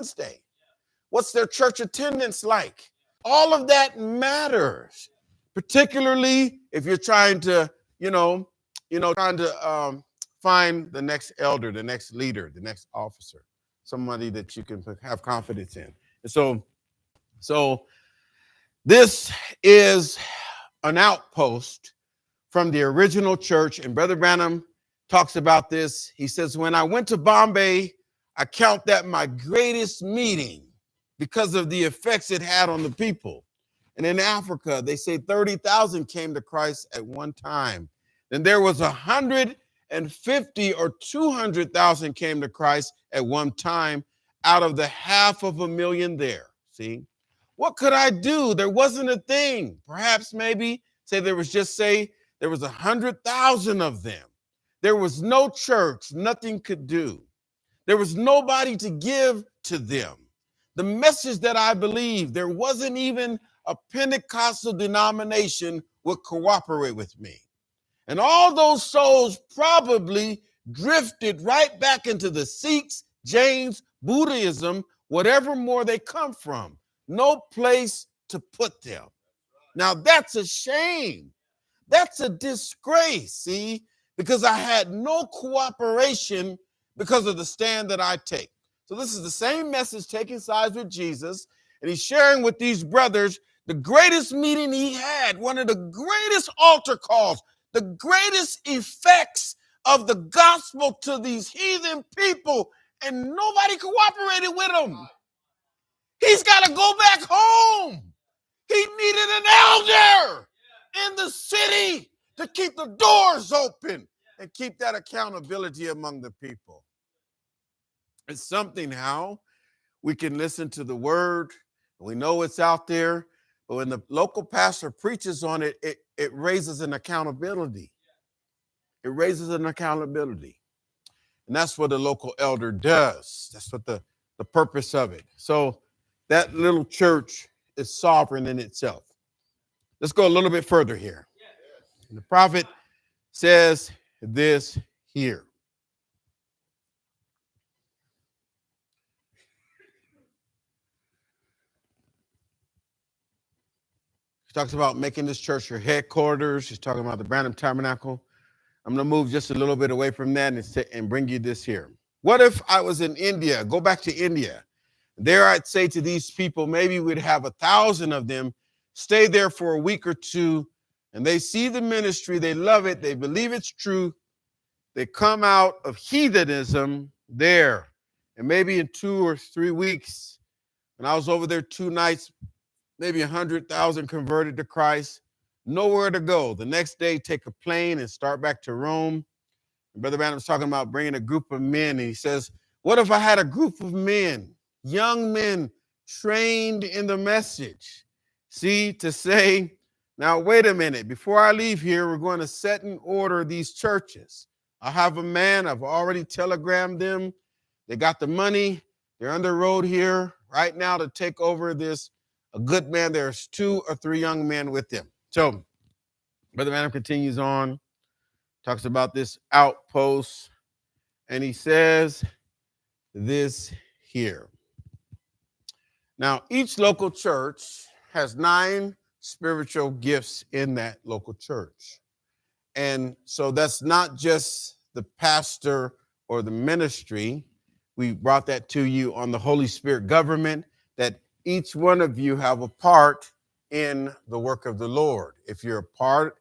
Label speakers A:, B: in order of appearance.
A: Wednesday? What's their church attendance like? All of that matters, particularly if you're trying to, find the next elder, the next leader, the next officer, somebody that you can have confidence in. And so this is an outpost from the original church, and Brother Branham talks about this. He says, when I went to Bombay, I count that my greatest meeting because of the effects it had on the people. And in Africa, they say 30,000 came to Christ at one time. Then there was 150 or 200,000 came to Christ at one time out of the 500,000 there. See, what could I do? There wasn't a thing. Perhaps maybe say there was 100,000 of them. There was no church, nothing could do. There was nobody to give to them. The message that I believe, there wasn't even a Pentecostal denomination would cooperate with me. And all those souls probably drifted right back into the Sikhs, Jains, Buddhism, whatever more they come from. No place to put them. Now that's a shame. That's a disgrace, see, because I had no cooperation because of the stand that I take. So this is the same message, taking sides with Jesus, and he's sharing with these brothers the greatest meeting he had, one of the greatest altar calls, the greatest effects of the gospel to these heathen people, and nobody cooperated with him. He's got to go back home. He needed an elder in the city to keep the doors open and keep that accountability among the people. It's something how we can listen to the word. We know it's out there, but when the local pastor preaches on it, it raises an accountability. It raises an accountability. And that's what the local elder does. That's what the purpose of it. So that little church is sovereign in itself. Let's go a little bit further here. And the prophet says this here. He talks about making this church your headquarters. He's talking about the Branham Tabernacle. I'm going to move just a little bit away from that and bring you this here. What if I was in India? Go back to India. There I'd say to these people, maybe we'd have 1,000 of them stay there for a week or two, and they see the ministry, they love it, they believe it's true, they come out of heathenism there. And maybe in 2 or 3 weeks, when I was over there 2 nights, maybe 100,000 converted to Christ, nowhere to go. The next day, take a plane and start back to Rome. And Brother Branham's talking about bringing a group of men, and he says, what if I had a group of men, young men, trained in the message? See, to say, now, wait a minute, before I leave here, we're going to set in order these churches. I have a man, I've already telegrammed them. They got the money. They're on the road here right now to take over this. A good man, there's 2 or 3 young men with him. So, Brother Branham continues on, talks about this outpost, and he says this here. Now, each local church has 9 spiritual gifts in that local church. And so that's not just the pastor or the ministry. We brought that to you on the Holy Spirit government, that each one of you have a part in the work of the Lord. If you're a part